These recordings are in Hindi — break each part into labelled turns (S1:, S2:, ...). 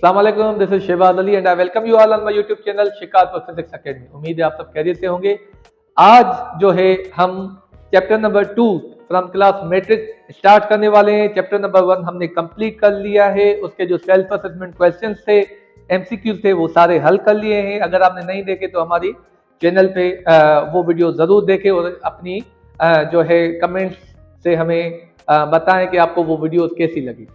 S1: अस्सलामुअलैकुम, this is Shivad Ali and I welcome you all on my YouTube channel Shikarpur physics academy. उम्मीद है आप सब खैरियत से होंगे। आज जो है हम chapter number 2 from class matrix start करने वाले हैं। चैप्टर नंबर 1 हमने कंप्लीट कर लिया है। उसके जो सेल्फ असेसमेंट क्वेश्चंस थे, एमसीक्यू थे, वो सारे हल कर लिए हैं। अगर आपने नहीं देखे तो हमारी चैनल पे वो वीडियो जरूर देखें और अपनी जो है कमेंट्स से हमें बताएं कि आपको वो वीडियो कैसी लगी।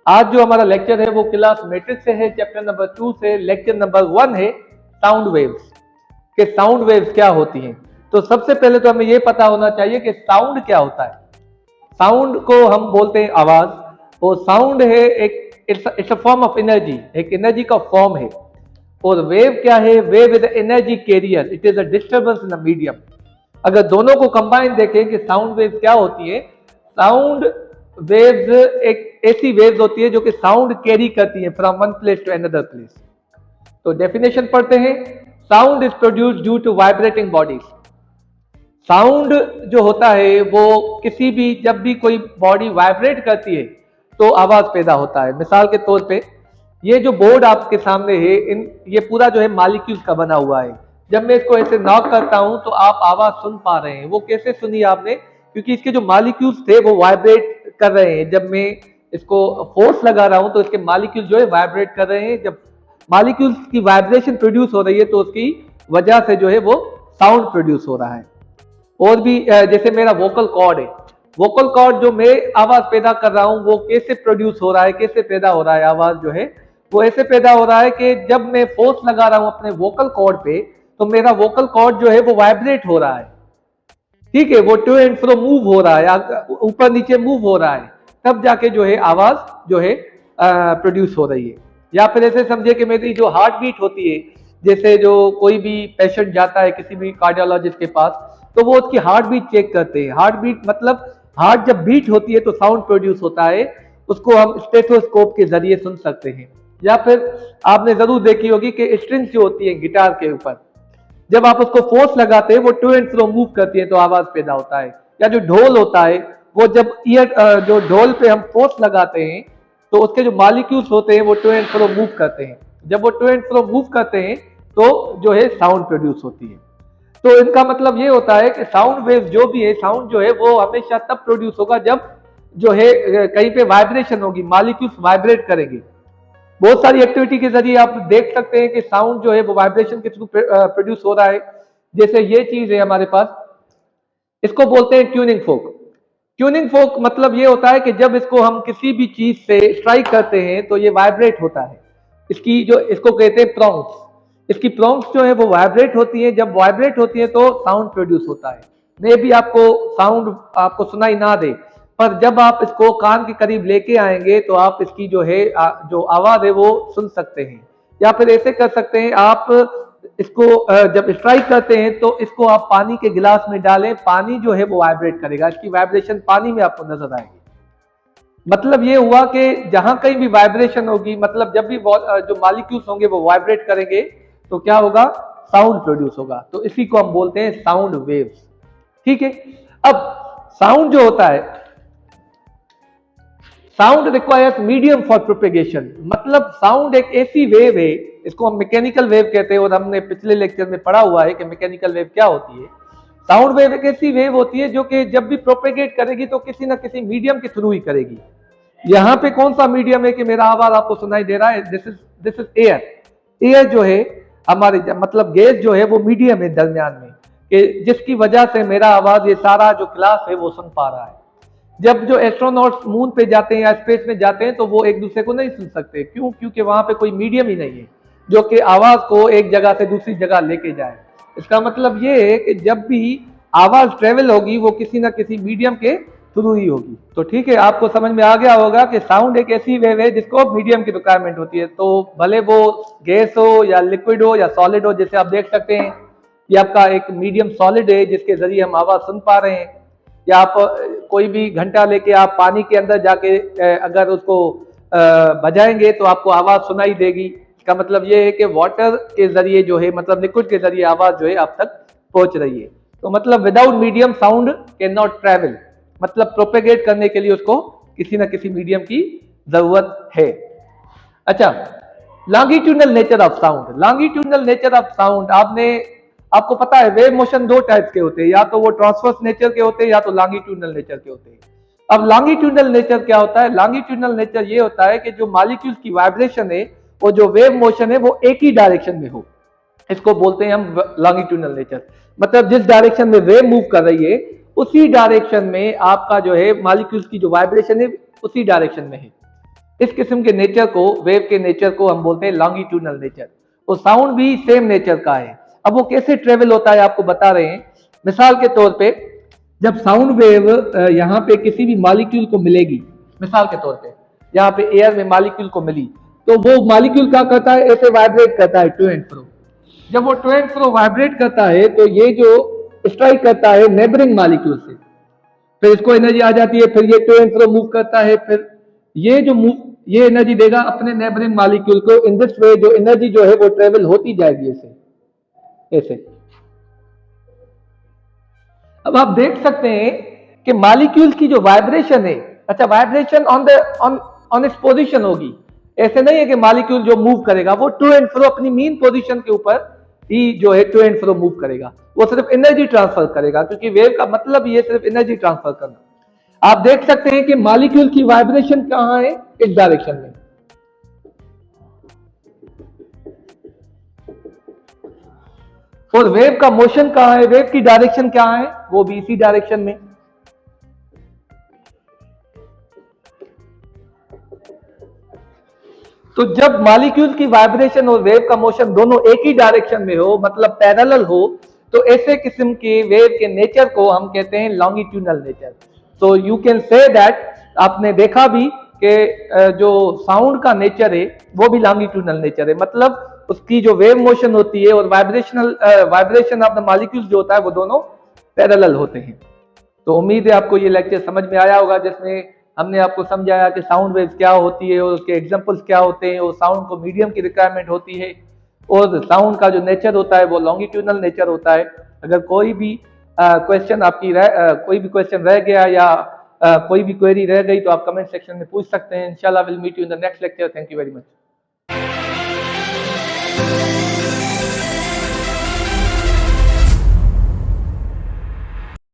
S1: आज जो हमारा लेक्चर है वो क्लास मैट्रिक्स से है, चैप्टर नंबर 2 से। लेक्चर नंबर 1 है साउंड वेव्स के साउंड वेव्स क्या होती हैं। तो सबसे पहले तो हमें ये पता होना चाहिए कि साउंड क्या होता है। साउंड को हम बोलते हैं आवाज। और साउंड है एक it's a form of energy, एक एनर्जी का फॉर्म है। और वेव क्या है? Wave is energy carrier, it is a disturbance in the medium. अगर दोनों को कंबाइन देखें कि साउंड वेव क्या होती है, साउंड वेव्स एक ऐसी वेव्स होती है जो कि साउंड कैरी करती है from one place to another place. तो डेफिनेशन पढ़ते हैं। Sound is produced due to vibrating bodies. Sound जो होता है वो किसी भी, जब भी कोई बॉडी वाइब्रेट करती है तो आवाज पैदा होता है। मिसाल के तौर पे ये जो बोर्ड आपके सामने है, ये पूरा जो है मॉलिक्यूल्स का बना हुआ है। जब मैं इसको ऐसे नॉक करता हूं तो आप आवाज सुन पा रहे हैं। वो कैसे सुनी आपने? क्योंकि इसके जो मॉलिक्यूल्स थे वो वाइब्रेट कर रहे हैं। जब मैं इसको फोर्स लगा रहा हूं तो इसके मॉलिक्यूल जो है वाइब्रेट कर रहे हैं। जब मॉलिक्यूल्स की वाइब्रेशन प्रोड्यूस हो रही है तो उसकी वजह से जो है वो साउंड प्रोड्यूस हो रहा है। और भी जैसे मेरा वोकल कॉर्ड है, वोकल कॉर्ड जो मैं आवाज पैदा कर रहा हूं वो कैसे प्रोड्यूस हो रहा है, कैसे पैदा हो रहा है आवाज जो है वो ऐसे पैदा हो रहा है कि जब मैं फोर्स लगा रहा हूं अपने वोकल कॉर्ड पे तो मेरा वोकल कॉर्ड जो है वो वाइब्रेट हो रहा है। ठीक है, वो टू एंड फ्रो मूव हो रहा है, ऊपर नीचे मूव हो रहा है, तब जाके जो है आवाज जो है प्रोड्यूस हो रही है। या फिर ऐसे समझे कि मेरी जो हार्ट बीट होती है, जैसे जो कोई भी पेशेंट जाता है किसी भी कार्डियोलॉजिस्ट के पास तो वो उसकी हार्ट बीट चेक करते हैं। हार्ट बीट मतलब हार्ट जब बीट होती है तो साउंड प्रोड्यूस होता है, उसको हम स्टेथोस्कोप के जरिए सुन सकते हैं। या फिर आपने जरूर देखी होगी कि स्ट्रिंग्स जो होती है गिटार के ऊपर, जब आप उसको फोर्स लगाते हैं वो टू एंड फ्रो मूव करती है तो आवाज पैदा होता है। या जो ढोल होता है वो जब जो ढोल पे हम फोर्स लगाते हैं तो उसके जो मॉलिक्यूल्स होते हैं वो टू एंड फ्रो मूव करते हैं। जब वो टू एंड फ्रो मूव करते हैं तो जो है साउंड प्रोड्यूस होती है। तो इनका मतलब ये होता है कि साउंड वेव जो भी है, साउंड जो है वो हमेशा तब प्रोड्यूस होगा जब जो है कहीं पे वाइब्रेशन होगी, मॉलिक्यूल्स वाइब्रेट करेंगे। बहुत सारी एक्टिविटी के जरिए आप देख सकते हैं कि साउंड जो है वो वाइब्रेशन के थ्रू प्रोड्यूस हो रहा है। जैसे ये चीज है हमारे पास, इसको बोलते हैं ट्यूनिंग फोक। ट्यूनिंग फोक मतलब ये होता है कि जब इसको हम किसी भी चीज से स्ट्राइक करते हैं तो ये वाइब्रेट होता है। इसकी जो, इसको कहते हैं प्रोंग्स, इसकी प्रोंग्स जो है वो वाइब्रेट होती है। जब वाइब्रेट होती है तो साउंड प्रोड्यूस होता है। मे भी आपको साउंड आपको सुनाई ना दे, पर जब आप इसको कान के करीब लेके आएंगे तो आप इसकी जो है जो आवाज है वो सुन सकते हैं। या फिर ऐसे कर सकते हैं, आप इसको जब स्ट्राइक करते हैं तो इसको आप पानी के गिलास में डालें, पानी जो है वो वाइब्रेट करेगा, इसकी वाइब्रेशन पानी में आपको नजर आएगी। मतलब ये हुआ कि जहां कहीं भी वाइब्रेशन होगी, मतलब जब भी जो मॉलिक्यूल्स होंगे वो वाइब्रेट करेंगे तो क्या होगा? साउंड प्रोड्यूस होगा। तो इसी को हम बोलते हैं साउंड वेव्स। ठीक है। अब साउंड जो होता है, sound requires medium for propagation. मतलब साउंड एक ऐसी वेव है, इसको हम मैकेनिकल वेव कहते हैं और हमने पिछले लेक्चर में पढ़ा हुआ है कि मैकेनिकल वेव क्या होती है। साउंड वेव एक ऐसी वेव होती है जो कि जब भी प्रोपेगेट करेगी तो किसी ना किसी मीडियम के थ्रू ही करेगी। यहाँ पे कौन सा मीडियम है कि मेरा आवाज आपको सुनाई दे रहा है? This is air. एयर जो है हमारे, मतलब गैस जो है वो मीडियम है दरमियान में, कि जिसकी वजह से मेरा आवाज ये सारा जो क्लास है वो सुन पा रहा है। जब जो एस्ट्रोनॉट्स मून पे जाते हैं या स्पेस में जाते हैं तो वो एक दूसरे को नहीं सुन सकते। क्यों? क्योंकि वहां पे कोई मीडियम ही नहीं है जो कि आवाज को एक जगह से दूसरी जगह लेके जाए। इसका मतलब ये है कि जब भी आवाज ट्रेवल होगी वो किसी ना किसी मीडियम के थ्रू ही होगी। तो ठीक है, आपको समझ में आ गया होगा कि साउंड एक ऐसी वेव है जिसको मीडियम की रिक्वायरमेंट होती है। तो भले वो गैस हो या लिक्विड हो या सॉलिड हो, जैसे आप देख सकते हैं कि आपका एक मीडियम सॉलिड है जिसके जरिए हम आवाज सुन पा रहे हैं। या आप कोई भी घंटा लेके आप पानी के अंदर जाके अगर उसको बजाएंगे तो आपको आवाज सुनाई देगी। इसका मतलब ये है कि वाटर के जरिए जो है, मतलब लिक्विड के जरिए आवाज जो है आप तक पहुंच रही है। तो मतलब without medium sound can not travel, मतलब प्रोपेगेट करने के लिए उसको किसी ना किसी मीडियम की जरूरत है। अच्छा, longitudinal nature of sound. Longitudinal nature of sound आपको पता है वेव मोशन दो टाइप के होते हैं, या तो वो ट्रांसवर्स नेचर के होते हैं या तो लॉन्गिट्यूडनल नेचर के होते हैं। अब लॉन्गिट्यूडनल नेचर क्या होता है? लॉन्गिट्यूडनल नेचर ये होता है कि जो मॉलिक्यूल्स की वाइब्रेशन है और जो वेव मोशन है वो एक ही डायरेक्शन में हो, इसको बोलते हैं हम लॉन्गिट्यूडनल नेचर। मतलब जिस डायरेक्शन में वेव मूव कर रही है उसी डायरेक्शन में आपका जो है मॉलिक्यूल्स की जो वाइब्रेशन है उसी डायरेक्शन में है। इस किस्म के नेचर को, वेव के नेचर को हम बोलते हैं लॉन्गिट्यूडनल नेचर। और साउंड भी सेम नेचर का है। अब वो कैसे ट्रेवल होता है आपको बता रहे हैं। मिसाल के तौर पे जब साउंड वेव यहाँ पे किसी भी मॉलिक्यूल को मिलेगी, मिसाल के तौर पे यहाँ पे एयर में मॉलिक्यूल को मिली, तो वो मॉलिक्यूल क्या करता है? ऐसे वाइब्रेट करता है टू एंड फ्रो। जब वो टू एंड फ्रो वाइब्रेट करता है तो ये जो स्ट्राइक करता है नेबरिंग मॉलिक्यूल से, फिर इसको एनर्जी आ जाती है, फिर ये टू एंड फ्रो मूव करता है, फिर ये एनर्जी देगा अपने नेबरिंग मॉलिक्यूल को। इन दिस वे जो एनर्जी जो है वो ट्रेवल होती जाएगी ऐसे। अब आप देख सकते हैं कि मॉलिक्यूल की जो वाइब्रेशन है, अच्छा वाइब्रेशन ऑन इस पोजीशन होगी। ऐसे नहीं है कि मॉलिक्यूल जो मूव करेगा वो टू एंड फ्रो अपनी मीन पोजीशन के ऊपर ही जो है टू एंड फ्रो मूव करेगा, वो सिर्फ एनर्जी ट्रांसफर करेगा, क्योंकि वेव का मतलब ये सिर्फ एनर्जी ट्रांसफर करना। आप देख सकते हैं कि मॉलिक्यूल की वाइब्रेशन कहां है? इस डायरेक्शन में। और वेव का मोशन कहां है? वेव की डायरेक्शन क्या है? वो भी इसी डायरेक्शन में। तो जब मॉलिक्यूल की वाइब्रेशन और वेव का मोशन दोनों एक ही डायरेक्शन में हो, मतलब पैरेलल हो, तो ऐसे किस्म के वेव के नेचर को हम कहते हैं लॉन्गिट्यूडनल नेचर। तो यू कैन से दैट, आपने देखा भी कि जो साउंड का नेचर है वो भी लॉन्गिट्यूडनल नेचर है। मतलब उसकी जो वेव मोशन होती है और वाइब्रेशन ऑफ द मॉलिक्यूल्स जो होता है वो दोनों पैरेलल होते हैं। तो उम्मीद है आपको ये लेक्चर समझ में आया होगा, जिसमें हमने आपको समझाया कि साउंड वेव्स क्या होती है और उसके एग्जांपल्स क्या होते हैं, और साउंड को मीडियम की रिक्वायरमेंट होती है, और साउंड का जो नेचर होता है वो लॉन्गिट्यूडनल नेचर होता है। अगर कोई भी क्वेश्चन रह गया या कोई भी क्वेरी रह गई तो आप कमेंट सेक्शन में पूछ सकते हैं। इंशाल्लाह will meet you in the next lecture. Thank you very much.